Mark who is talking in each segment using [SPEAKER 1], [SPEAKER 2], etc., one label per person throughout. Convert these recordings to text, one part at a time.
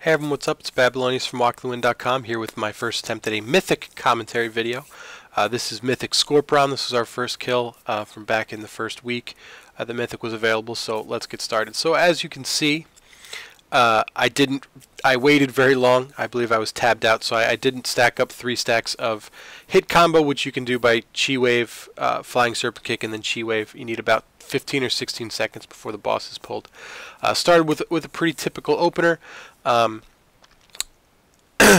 [SPEAKER 1] Hey everyone, what's up? It's Babylonius from WalkTheWind.com here with my first attempt at a Mythic commentary video. This is Mythic Skorpyron. This was our first kill from back in the first week. The Mythic was available, so let's get started. So as you can see, I waited very long. I believe I was tabbed out, so I didn't stack up 3 stacks of hit combo, which you can do by Chi Wave, Flying Serpent Kick, and then Chi Wave. You need about 15 or 16 seconds before the boss is pulled. Started with a pretty typical opener.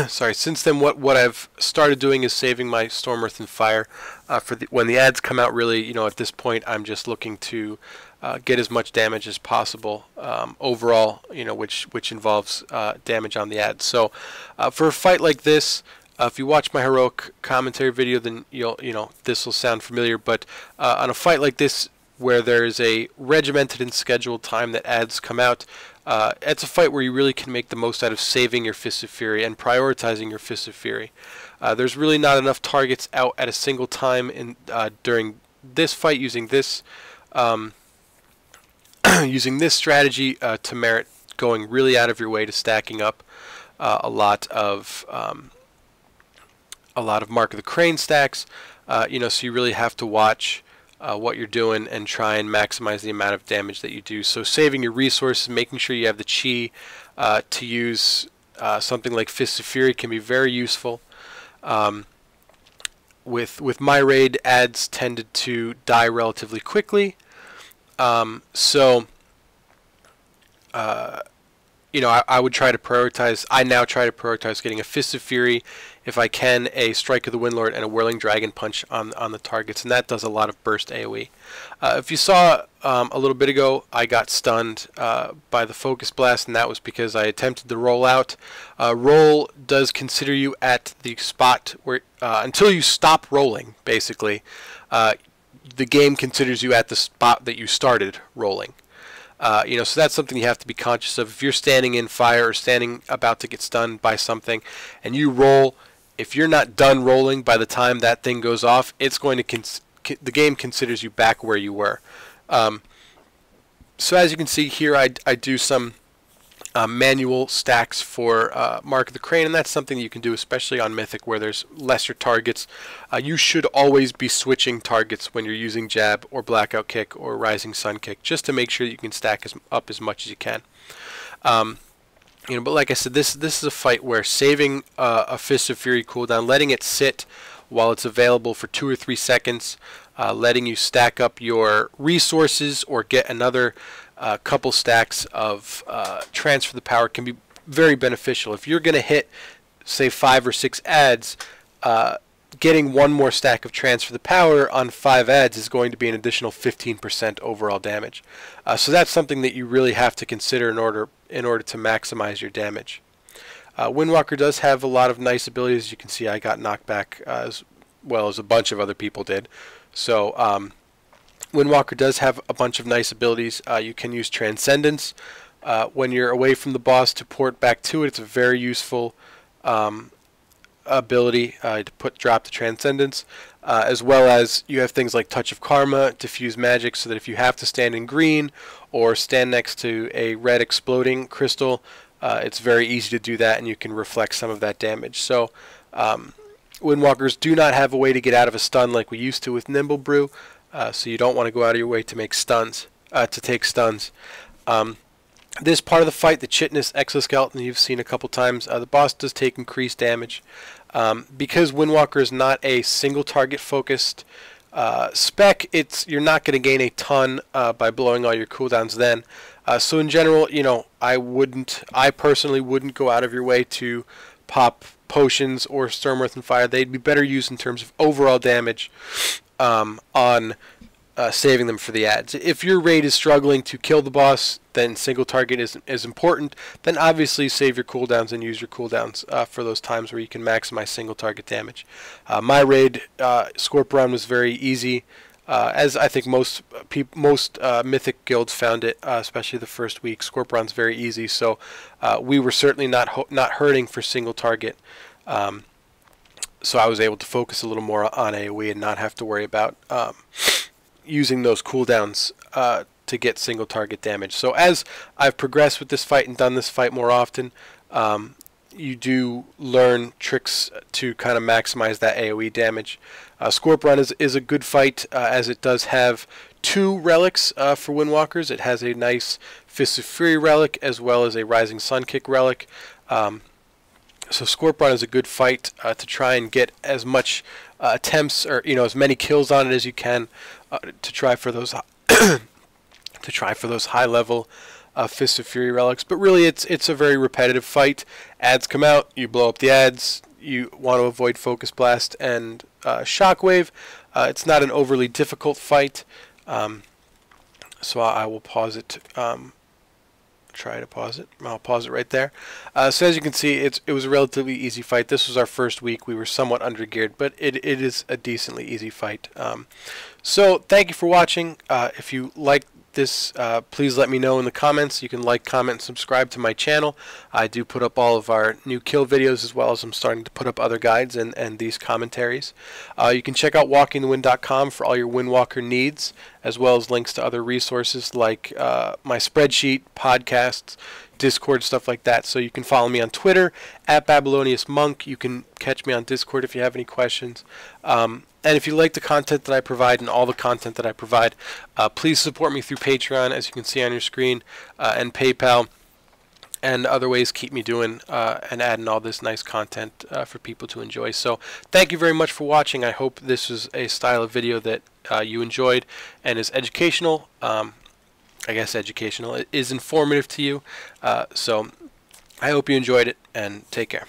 [SPEAKER 1] Sorry. Since then, what I've started doing is saving my Storm, Earth, and Fire for when the ads come out. Really, at this point, I'm just looking to get as much damage as possible overall. Which involves damage on the ads. So, for a fight like this, if you watch my heroic commentary video, then this will sound familiar. But on a fight like this, where there is a regimented and scheduled time that ads come out, it's a fight where you really can make the most out of saving your Fists of Fury and prioritizing your Fists of Fury. There's really not enough targets out at a single time during this fight using this using this strategy to merit going really out of your way to stacking up a lot of Mark of the Crane stacks. So you really have to watch what you're doing and try and maximize the amount of damage that you do. So saving your resources, making sure you have the Chi to use something like Fists of Fury can be very useful. With my raid, ads tended to die relatively quickly. I would try to prioritize. I now try to prioritize getting a Fist of Fury, if I can, a Strike of the Windlord, and a Whirling Dragon Punch on the targets, and that does a lot of burst AoE. If you saw a little bit ago, I got stunned by the Focus Blast, and that was because I attempted to roll out. Roll does consider you at the spot where until you stop rolling, basically, the game considers you at the spot that you started rolling. So that's something you have to be conscious of. If you're standing in fire or standing about to get stunned by something and you roll, if you're not done rolling by the time that thing goes off, it's going to the game considers you back where you were. So as you can see here, I do some manual stacks for Mark of the Crane, and that's something you can do especially on Mythic where there's lesser targets. You should always be switching targets when you're using Jab or Blackout Kick or Rising Sun Kick, just to make sure that you can stack up as much as you can. But like I said, this is a fight where saving a Fist of Fury cooldown, letting it sit while it's available for 2 or 3 seconds, letting you stack up your resources or get another couple stacks of Transfer the Power can be very beneficial. If you're going to hit, say, 5 or 6 ads, getting 1 more stack of Transfer the Power on 5 ads is going to be an additional 15% overall damage. So that's something that you really have to consider in order to maximize your damage. Windwalker does have a lot of nice abilities. As you can see, I got knocked back as well as a bunch of other people did. So Windwalker does have a bunch of nice abilities. You can use Transcendence when you're away from the boss to port back to it. It's a very useful ability to drop the Transcendence, as well as you have things like Touch of Karma, Diffuse Magic, so that if you have to stand in green or stand next to a red exploding crystal, it's very easy to do that, and you can reflect some of that damage. So Windwalkers do not have a way to get out of a stun like we used to with Nimble Brew. So you don't want to go out of your way to make stuns, take stuns. This part of the fight, the Chitinous Exoskeleton, you've seen a couple times. The boss does take increased damage. Because Windwalker is not a single target focused spec, you're not going to gain a ton by blowing all your cooldowns then. So in general, I personally wouldn't go out of your way to pop potions or Storm, Earth, and Fire. They'd be better used in terms of overall damage on saving them for the ads. If your raid is struggling to kill the boss, then single target is important. Then obviously save your cooldowns and use your cooldowns for those times where you can maximize single target damage. My raid, Skorpyron, was very easy, as I think most Mythic guilds found it, especially the first week. Skorpyron's very easy, so we were certainly not hurting for single target. So I was able to focus a little more on AoE and not have to worry about using those cooldowns to get single target damage. So as I've progressed with this fight and done this fight more often, you do learn tricks to kind of maximize that AoE damage. Skorpyron is a good fight, as it does have 2 relics for Windwalkers. It has a nice Fist of Fury relic as well as a Rising Sun Kick relic. So Skorpyron is a good fight to try and get as much attempts, or as many kills on it as you can, to try for those high level Fist of Fury relics. But really, it's a very repetitive fight. Ads come out, you blow up the ads. You want to avoid Focus Blast and Shockwave. It's not an overly difficult fight, so I will pause it. Try to pause it. I'll pause it right there. So as you can see, it was a relatively easy fight. This was our first week. We were somewhat undergeared, but it is a decently easy fight. So thank you for watching. If you like this, please let me know in the comments. You can like, comment, and subscribe to my channel. I do put up all of our new kill videos, as well as I'm starting to put up other guides and these commentaries. You can check out walkingthewind.com for all your Windwalker needs, as well as links to other resources like my spreadsheet, podcasts, Discord, stuff like that. So you can follow me on Twitter at Babylonius Monk. You can catch me on Discord if you have any questions. And if you like the content that I provide and all the content that I provide, please support me through Patreon, as you can see on your screen, and PayPal, and other ways keep me doing and adding all this nice content for people to enjoy. So thank you very much for watching. I hope this was a style of video that you enjoyed and is educational. I guess educational. It is informative to you. So I hope you enjoyed it, and take care.